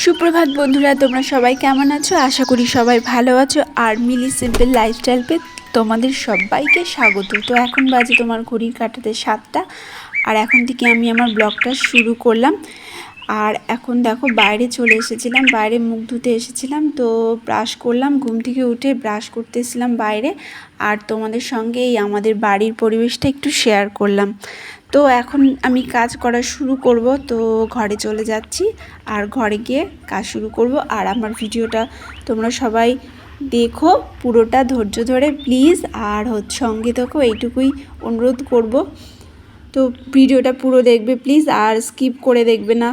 সুপ্রভাত বন্ধুরা, তোমরা সবাই কেমন আছো? আশা করি সবাই ভালো আছো। আর মিলি সিম্পল লাইফস্টাইল পে তোমাদের সবাইকে স্বাগত। তো এখন বাজে তোমার ঘড়ির কাঁটাতে 7টা, আর এখন থেকে আমি আমার ব্লগটা শুরু করলাম। আর এখন দেখো বাইরে চলে এসেছিলাম, বাইরে মুখ ধুতে এসেছিলাম। তো ব্রাশ করলাম, ঘুম থেকে উঠে ব্রাশ করতেছিলাম বাইরে। আর তোমাদের সঙ্গে এই আমাদের বাড়ির পরিবেশটা একটু শেয়ার করলাম। তো এখন আমি কাজ করা শুরু করব। তো ঘরে চলে যাচ্ছি, আর ঘরে গিয়ে কাজ শুরু করব। আর আমার ভিডিওটা তোমরা সবাই দেখো পুরোটা ধৈর্য ধরে প্লিজ। আর সঙ্গে থেকো, এইটুকুই অনুরোধ করব। তো ভিডিওটা পুরো দেখবে প্লিজ, আর স্কিপ করে দেখবে না।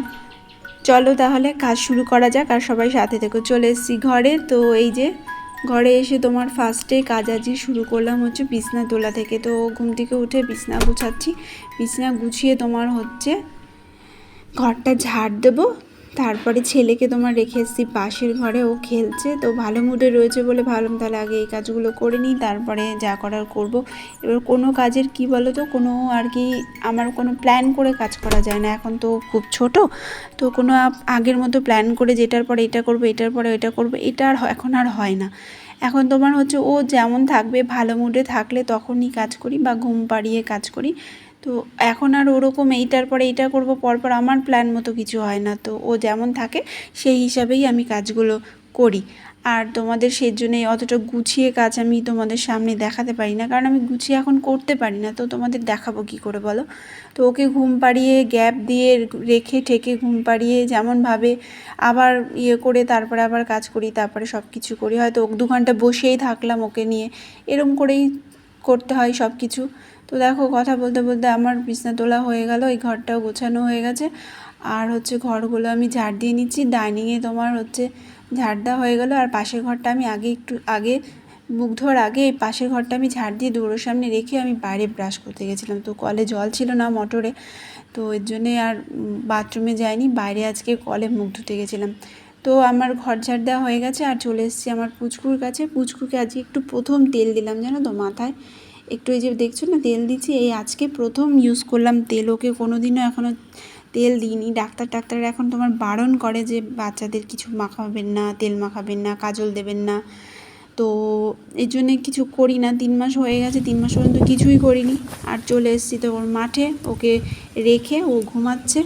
চলো তাহলে কাজ শুরু করা যাক, আর সবাই সাথে থেকো। চলে এসেছি ঘরে। তো এই যে ঘরে এসে তোমার ফার্স্টে কাজ আজই শুরু করলাম হচ্ছে বিছনা তোলা থেকে। তো ঘুম থেকে উঠে বিছনা গুছাচ্ছি। বিছনা গুছিয়ে তোমার হচ্ছে ঘরটা ঝাড় দেবো। তারপরে ছেলেকে তোমার রেখে এসেছি পাশের ঘরে, ও খেলছে। তো ভালো মুডে রয়েছে বলে ভাবলাম তাহলে আগে এই কাজগুলো করে নিই, তারপরে যা করার করব। এবার কোনো কাজের কি বলো তো, কোনো আর কি আমার কোনো প্ল্যান করে কাজ করা যায় না। এখন তো খুব ছোট, তো কোনো আগের মতো প্ল্যান করে যেটার পরে এটা করব, এটার পরে এটা করব, এটা আর এখন আর হয় না। এখন তোমার হচ্ছে ও যেমন থাকবে, ভালো মুডে থাকলে তখনই কাজ করি বা ঘুম পাড়িয়ে কাজ করি। তো এখন আর ওরকম এইটার পরে এইটা করব পরপর আমার প্ল্যান মতো কিছু হয় না। তো ও যেমন থাকে সেই হিসাবেই আমি কাজগুলো করি। আর তোমাদের সেই জন্যই অতটা গুছিয়ে কাজ আমি তোমাদের সামনে দেখাতে পারি না, কারণ আমি গুছিয়ে এখন করতে পারি না। তো তোমাদের দেখাবো কি করে বলো? তো ওকে ঘুম পাড়িয়ে গ্যাপ দিয়ে রেখে ঠেকে ঘুম পাড়িয়ে যেমনভাবে আবার করে তারপরে আবার কাজ করি, তারপরে সব কিছু করি। হয়তো 2 ঘন্টা বসেই থাকলাম ওকে নিয়ে, এরম করেই করতে হয় সব কিছু। তো দেখো কথা বলতে বলতে আমার বিছনা তোলা হয়ে গেল, এই ঘরটাও গোছানো হয়ে গেছে। আর হচ্ছে ঘরগুলো আমি ঝাড় দিয়ে নিচ্ছি। ডাইনিংয়ে তোমার হচ্ছে ঝাড় দেওয়া হয়ে গেল। আর পাশের ঘরটা আমি একটু আগে মুখ ধোয়ার আগে এই পাশের ঘরটা আমি ঝাড় দিয়ে দৌড়োর সামনে রেখে আমি বাইরে ব্রাশ করতে গেছিলাম। তো কলে জল ছিল না মোটরে, তো এর জন্যে আর বাথরুমে যাইনি, বাইরে আজকে কলে মুখ ধুতে গেছিলাম। তো আমার ঘর ঝাড় দেওয়া হয়ে গেছে, আর চলে এসেছি আমার পুচকুর কাছে। পুচকুকে আজকে একটু প্রথম তেল দিলাম জানো তো মাথায়। একটু এই যে দেখছো না তেল দিচ্ছি, এই আজকে প্রথম ইউজ করলাম তেল। ওকে কোনো দিনও এখনও তেল দিইনি। ডাক্তার এখন তোমার বারণ করে যে বাচ্চাদের কিছু মাখাবেন না, তেল মাখাবেন না, কাজল দেবেন না। তো এই জন্যে কিছু করি না। 3 মাস হয়ে গেছে, 3 মাস পর্যন্ত কিছুই করিনি। আর চলে এসেছি তো ওর মাঠে, ওকে রেখে ও ঘুমাচ্ছে।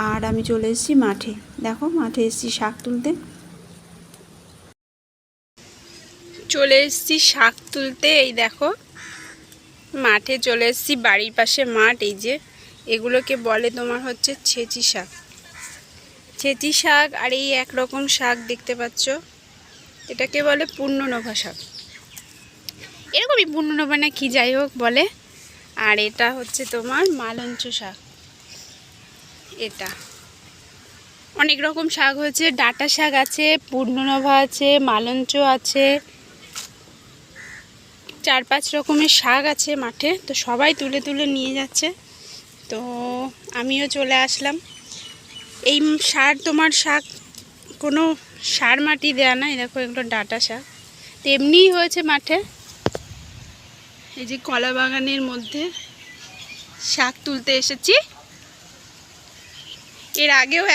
আর আমি চলে এসেছি মাঠে। দেখো মাঠে এসেছি শাক তুলতে। চলে এসেছি শাক তুলতে, এই দেখো মাঠে চলে এসেছি। বাড়ির পাশে মাঠ। এই যে এগুলোকে বলে তোমার হচ্ছে ছেঁচি শাক। ছেঁচি শাক আর এই একরকম শাক দেখতে পাচ্ছ, এটাকে বলে পূর্ণনভা শাক, এরকমই পূর্ণনভা না কি যাই হোক বলে। আর এটা হচ্ছে তোমার মালঞ্চ শাক। এটা অনেক রকম শাক হয়েছে, ডাঁটা শাক আছে, পূর্ণনভা আছে, মালঞ্চ আছে, 4-5 রকমের শাক আছে মাঠে। তো সবাই তুলে তুলে নিয়ে যাচ্ছে, তো আমিও চলে আসলাম। এই তোমার শাক কোনো সার মাটি দেয়া না, এরকম এগুলো ডাঁটা শাক। তো এমনিই হয়েছে মাঠে। এই যে কলা বাগানের মধ্যে শাক তুলতে এসেছি। এর আগেও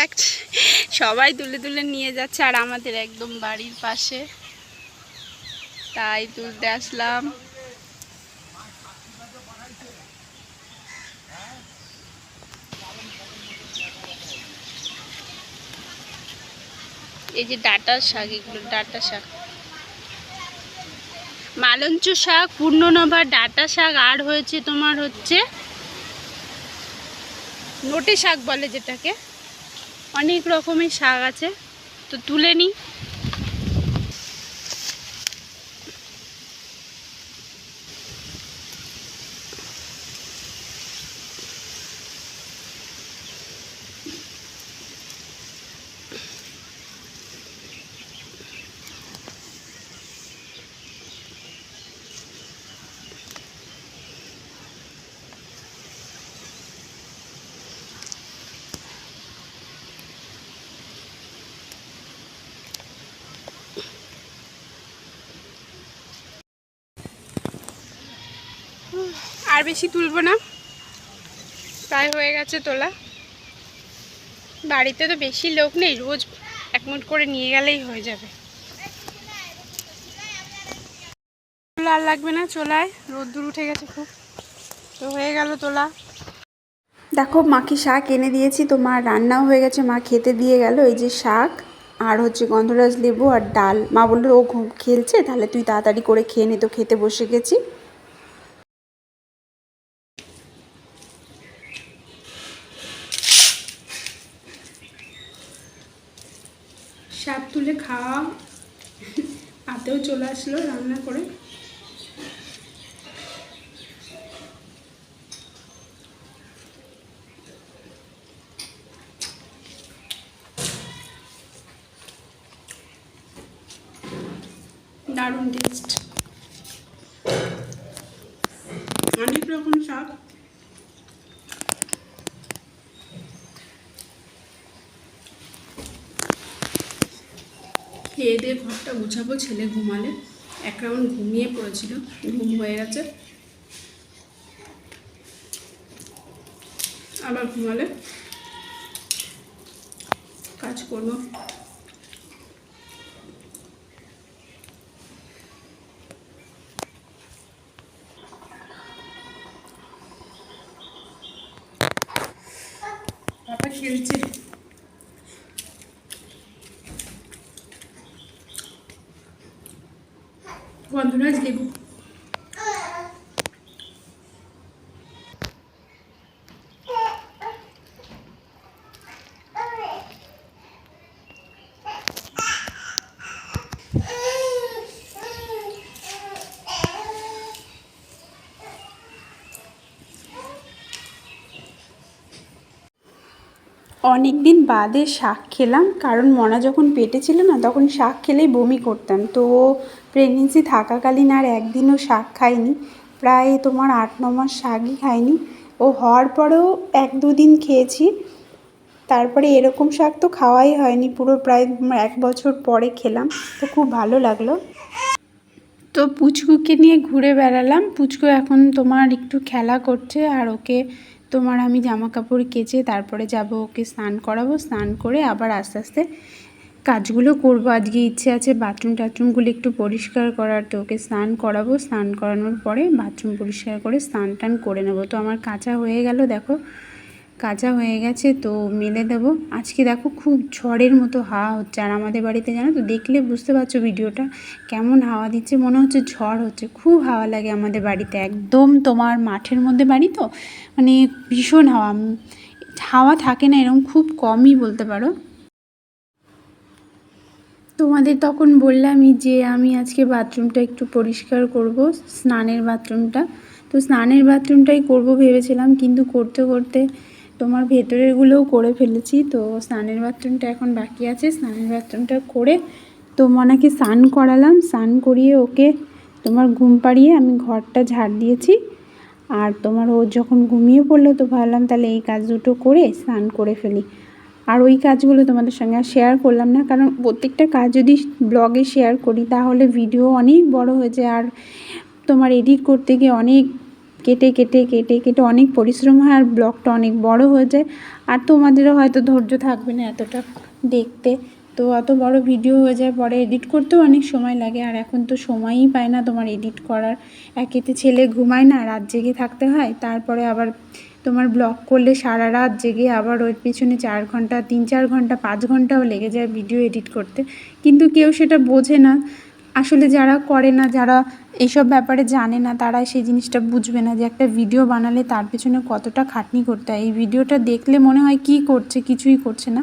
সবাই তুলে তুলে নিয়ে যাচ্ছে, আর আমাদের একদম বাড়ির পাশে, তাই তুলতে আসলাম। এই যে ডাঁটা শাক, এগুলো ডাঁটা শাক, মালঞ্চ শাক, পূর্ণনভা, ডাঁটা শাক, আর হয়েছে তোমার হচ্ছে নোটে শাক বলে যেটাকে। অনেক রকমের শাক আছে, তো তুলে নিই। আর বেশি তুলবো না, প্রায় হয়ে গেছে তোলা। বাড়িতে তো বেশি লোক নেই, রোজ এক মুঠ করে নিয়ে গেলেই হয়ে যাবে। আর লাগবে না চোলায়, রোদ্দুর উঠে গেছে খুব, তো হয়ে গেল তোলা। দেখো মাকে শাক এনে দিয়েছি, তো মা রান্নাও হয়ে গেছে, মা খেতে দিয়ে গেল। এই যে শাক আর হচ্ছে গন্ধরাজ লেবু আর ডাল। মা বললো ও খেলছে, তাহলে তুই তাড়াতাড়ি করে খেয়ে নে, তো খেতে বসে গেছি। শাক তুলে খাওয়া হাতেও চলে আসলো রান্না করে। দারুণ টেস্ট, অনেক রকম শাক। খেয়ে দিয়ে ঘরটা গুছাবো, ছেলে ঘুমালে, এক রাউন্ড ঘুমিয়ে পড়েছিল, ঘুম হয়ে গেছে, আবার ঘুমালে কাজ করবো। পাপা খেলছে। গন্ধরাজ লেবু। অনেক দিন বাদে শাক খেলাম, কারণ মনা যখন পেটে ছিল না, তখন শাক খেলেই বমি করতাম। তো প্রেগনেন্সি থাকাকালীন আর একদিনও শাক খাইনি, প্রায় তোমার 8-9 মাস শাকই খাইনি। ও হওয়ার পরেও 1-2 দিন খেয়েছি, তারপরে এরকম শাক তো খাওয়াই হয়নি, পুরো প্রায় 1 বছর পরে খেলাম, তো খুব ভালো লাগলো। তো পুচকুকে নিয়ে ঘুরে বেড়ালাম। পুচকু এখন তোমার একটু খেলা করছে, আর ওকে তোমার আমি জামা কাপড় কেচে তারপরে যাব ওকে স্নান করাবো। স্নান করে আবার আস্তে আস্তে কাজগুলো করবো। আজকে ইচ্ছে আছে বাথরুম টাথরুমগুলো একটু পরিষ্কার করার, তো ওকে স্নান করাবো। স্নান করানোর পরে বাথরুম পরিষ্কার করে স্নান টান করে নেবো। তো আমার কাঁচা হয়ে গেল, দেখো কাঁচা হয়ে গেছে, তো মেলে দেবো। আজকে দেখো খুব ঝড়ের মতো হাওয়া হচ্ছে, আর আমাদের বাড়িতে জানো তো, দেখলে বুঝতে পারছো ভিডিওটা কেমন হাওয়া দিচ্ছে, মনে হচ্ছে ঝড় হচ্ছে। খুব হাওয়া লাগে আমাদের বাড়িতে, একদম তোমার মাঠের মধ্যে বাড়ি তো, মানে ভীষণ হাওয়া। হাওয়া থাকে না এরকম, খুব কমই বলতে পারো। তোমাদের তখন বললামই যে আমি আজকে বাথরুমটা একটু পরিষ্কার করব, স্নানের বাথরুমটা। তো স্নানের বাথরুমটাই করব ভেবেছিলাম, কিন্তু করতে করতে তোমার ভেতরেরগুলোও করে ফেলেছি। তো স্নানের বাথরুমটা এখন বাকি আছে। স্নানের বাথরুমটা করে তো মনাকে স্নান করালাম, স্নান করিয়ে ওকে তোমার ঘুম পাড়িয়ে আমি ঘরটা ঝাড় দিয়েছি। আর তোমার ও যখন ঘুমিয়ে পড়লো, তো ভাবলাম তাহলে এই কাজ দুটো করে স্নান করে ফেলি। আর ওই কাজগুলো তোমাদের সঙ্গে আর শেয়ার করলাম না, কারণ প্রত্যেকটা কাজ যদি ব্লগে শেয়ার করি তাহলে ভিডিও অনেক বড় হয়ে যায়, আর তোমার এডিট করতে গিয়ে অনেক কেটে কেটে কেটে কেটে অনেক পরিশ্রম হয়, আর ব্লগটা অনেক বড় হয়ে যায়, আর তোমাদেরও হয়তো ধৈর্য থাকবে না এতটা দেখতে। তো অত বড় ভিডিও হয়ে যায়, পরে এডিট করতেও অনেক সময় লাগে, আর এখন তো সময়ই পায় না তোমার এডিট করার। একেতে ছেলে ঘুমায় না, রাত জেগে থাকতে হয়, তারপরে আবার তোমার ব্লগ করলে সারা রাত জেগে আবার ওর পিছনে 4 ঘন্টা 3-4 ঘন্টা 5 ঘন্টাও লেগে যায় ভিডিও এডিট করতে। কিন্তু কেউ সেটা বোঝে না, আসলে যারা করে না, যারা এইসব ব্যাপারে জানে না, তারা সেই জিনিসটা বুঝবে না যে একটা ভিডিও বানালে তার পেছনে কতটা খাটনি করতে হয়। এই ভিডিওটা দেখলে মনে হয় কী করছে, কিছুই করছে না,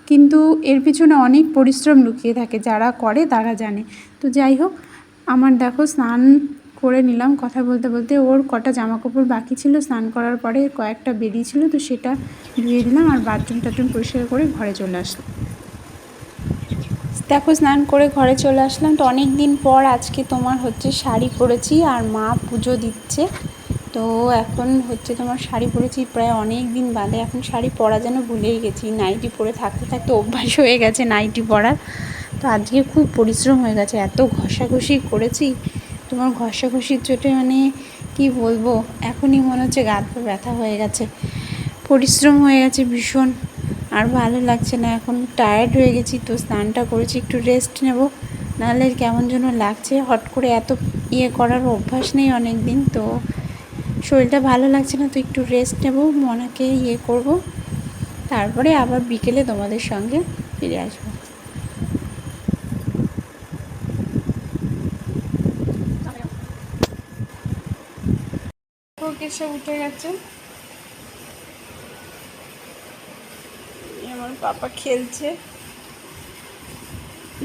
কিন্তু এর পিছনে অনেক পরিশ্রম লুকিয়ে থাকে, যারা করে তারা জানে। তো যাই হোক, আমার দেখো স্নান করে নিলাম কথা বলতে বলতে। ওর কটা জামা কাপড় বাকি ছিল স্নান করার পরে, কয়েকটা বেরিয়েছিল, তো সেটা ধুয়ে দিলাম, আর বাথরুম টাথরুম পরিষ্কার করে ঘরে চলে আসলাম। দেখো স্নান করে ঘরে চলে আসলাম। তো অনেক দিন পর আজকে তোমার হচ্ছে শাড়ি পরেছি, আর মা পুজো দিচ্ছে। তো এখন হচ্ছে তোমার শাড়ি পরেছি প্রায় অনেক দিন বাদে। এখন শাড়ি পরা যেন ভুলেই গেছি, নাইটি পরে থাকতে থাকতে অভ্যাস হয়ে গেছে নাইটি পরার। তো আজকে খুব পরিশ্রম হয়ে গেছে, এত ঘষাঘষি করেছি তোমার, ঘষাঘষির চোটে মানে কি বলবো, এখনই মনে হচ্ছে গা হাত পা ব্যথা হয়ে গেছে, পরিশ্রম হয়ে গেছে ভীষণ। আর ভালো লাগছে না, এখন টায়ার্ড হয়ে গেছি, তো স্নানটা করেছি, একটু রেস্ট নেব, নাহলে কেমন যেন লাগছে। হট করে এত করার অভ্যাস নেই অনেক দিন, তো শরীরটা ভালো লাগছে না, তো একটু রেস্ট নেব, মনাকে করব, তারপরে আবার বিকেলে তোমাদের সঙ্গে ফিরে আসবো। কেসে উঠে গেছে, আমার পাপা খেলছে,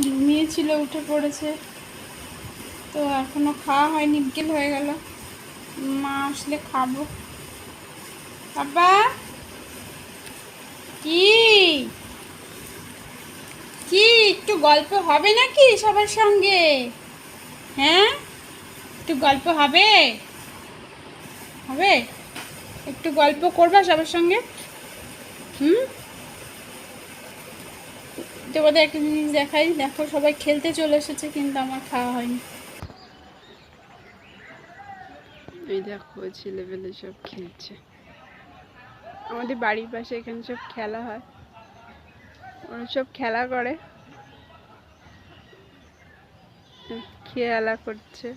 ঘুমিয়েছিল উঠে পড়েছে, তো এখনো খাওয়া হয়নি, বিকেল হয়ে গেল, মা আসলে খাবো। বাবা কি কি একটু গল্প হবে নাকি সবার সঙ্গে? হ্যাঁ, একটু গল্প হবে, হবে একটু গল্প করবা সবার সঙ্গে? তোমাদের একটা জিনিস দেখাই, দেখো সবাই খেলতে চলে এসেছে কিন্তু আমার খাওয়া হয়নি। এই দেখো ছেলেবেলে সব খেলছে, আমাদের বাড়ির পাশে এখানে সব খেলা হয়, ওরা সব খেলা করে, খেলা করছে।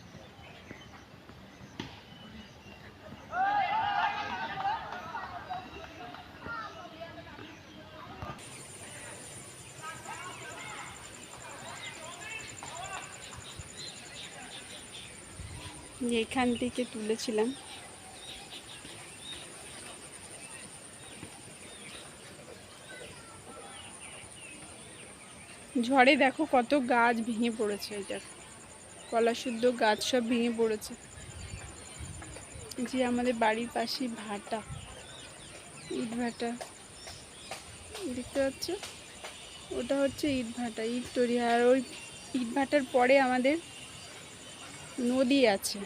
এখান থেকে তুলেছিলাম, ঝড়ে দেখো কত গাছ ভেঙে পড়েছে, এই দেখো কলা শুদ্ধ গাছ সব ভেঙে পড়েছে। যে আমাদের বাড়ির পাশে ভাটা, ইট ভাটা দেখতে পাচ্ছ, ওটা হচ্ছে ইট ভাটা, ইট তৈরি। আর ওই ইট ভাটার পরে আমাদের নদী আছে,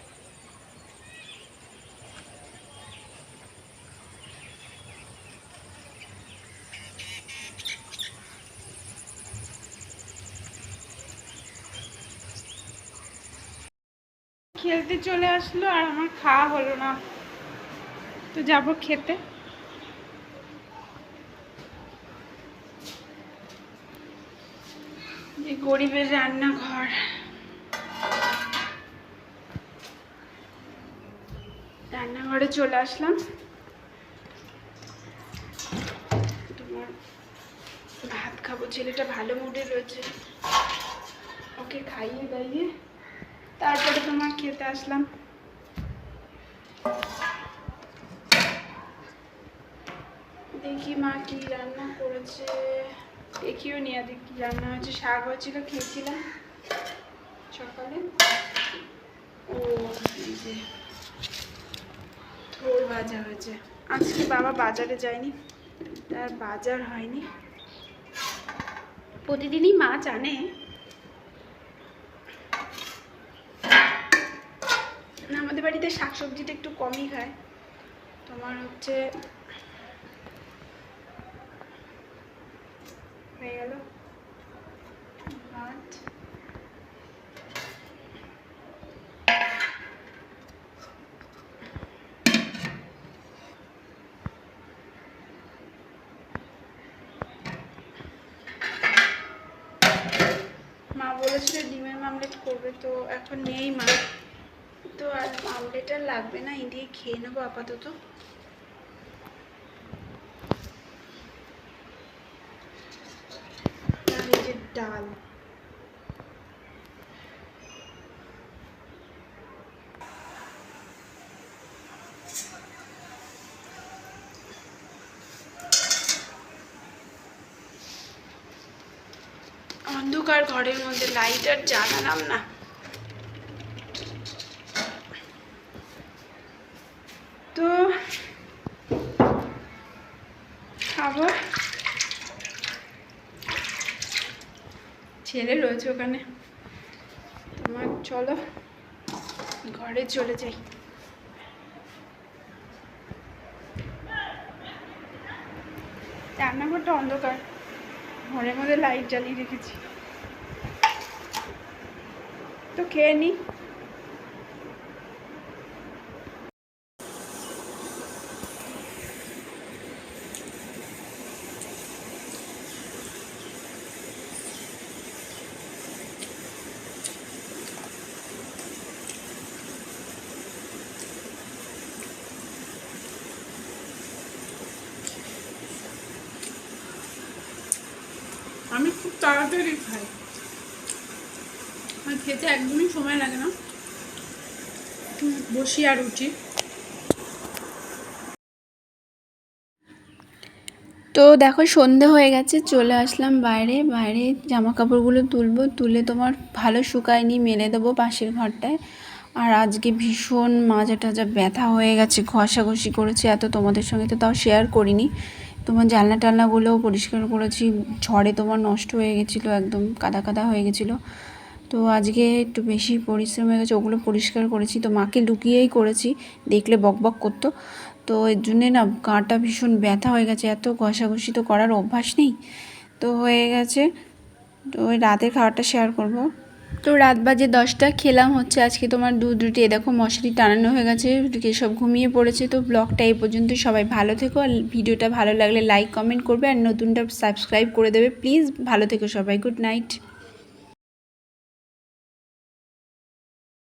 খেলতে চলে আসলো আর আমার খাওয়া হলো না, তো যাব খেতে। যে গরিবের রান্নাঘর, রান্নাঘরে চলে আসলাম, তোমার ভাত খাবো, ছেলেটা ভালো মুডে রয়েছে, ওকে খাইয়ে দাইয়ে তারপরে তোমার খেতে আসলাম। দেখি মা কি রান্না করেছে, দেখিও নি আজ কি রান্না হয়েছে। শাক হয়েছিল, খেয়েছিলাম সকালে। ও এই যে থোর ভাজা হয়েছে, আজকে বাবা বাজারে যায়নি, তার বাজার হয়নি, প্রতিদিনই মাছ আনে, আমাদের বাড়িতে শাকসবজিটা একটু কমই খায়। তোমার হচ্ছে হয়ে গেল ভাত, মা বলেছিল ডিমের আমলেট করবে, তো এখন নেই মা, তো আর আমলেট আর লাগবে না, এই দিয়ে খেয়ে নেবো আপাতত। আর এই যে ডাল, অন্ধকার ঘরের মধ্যে লাইট আর জ্বালালাম না, তো খাবো। ছেলে রয়েছে ওখানে, তোমার চলো ঘরে চলে যাই। রান্নাঘরটা অন্ধকার, ঘরের মধ্যে লাইট জ্বালিয়ে রেখেছি, তো খেয়ে নি। তাড়াতাড়ি খাই, আর খেতে একদমই সময় লাগে না। বসি আর উঠি। তো দেখো সন্ধে হয়ে গেছে, চলে আসলাম বাইরে। বাইরে জামা কাপড়গুলো তুলবো, তুলে তোমার ভালো শুকায়নি, মেলে দেবো পাশের ঘরটায়। আর আজকে ভীষণ মাজা টাজা ব্যথা হয়ে গেছে, ঘষাঘষি করেছি এত, তোমাদের সঙ্গে তো তাও শেয়ার করিনি। তোমার জানলা টালনাগুলোও পরিষ্কার করেছি, ঝড়ে তোমার নষ্ট হয়ে গেছিলো, একদম কাদা কাদা হয়ে গেছিলো। তো আজকে একটু বেশি পরিশ্রম হয়ে গেছে, ওগুলো পরিষ্কার করেছি। তো মাকে লুকিয়েই করেছি, দেখলে বক বক করতো। তো এর জন্যে না গাটা ভীষণ ব্যথা হয়ে গেছে, এত ঘষাঘষি তো করার অভ্যাস নেই, তো হয়ে গেছে। তো ওই রাতের খাবারটা শেয়ার করব। তো রাত বাজে 10টা, খেলাম হচ্ছে আজকে তোমার দুধ রুটি। দেখো মশারি টানানো হয়ে গেছে, সব ঘুমিয়ে পড়েছে। তো ব্লগটা এই পর্যন্ত, সবাই ভালো থেকো। আর ভিডিওটা ভালো লাগলে লাইক কমেন্ট করবে, আর নতুনটা সাবস্ক্রাইব করে দেবে প্লিজ। ভালো থেকো সবাই, গুড নাইট।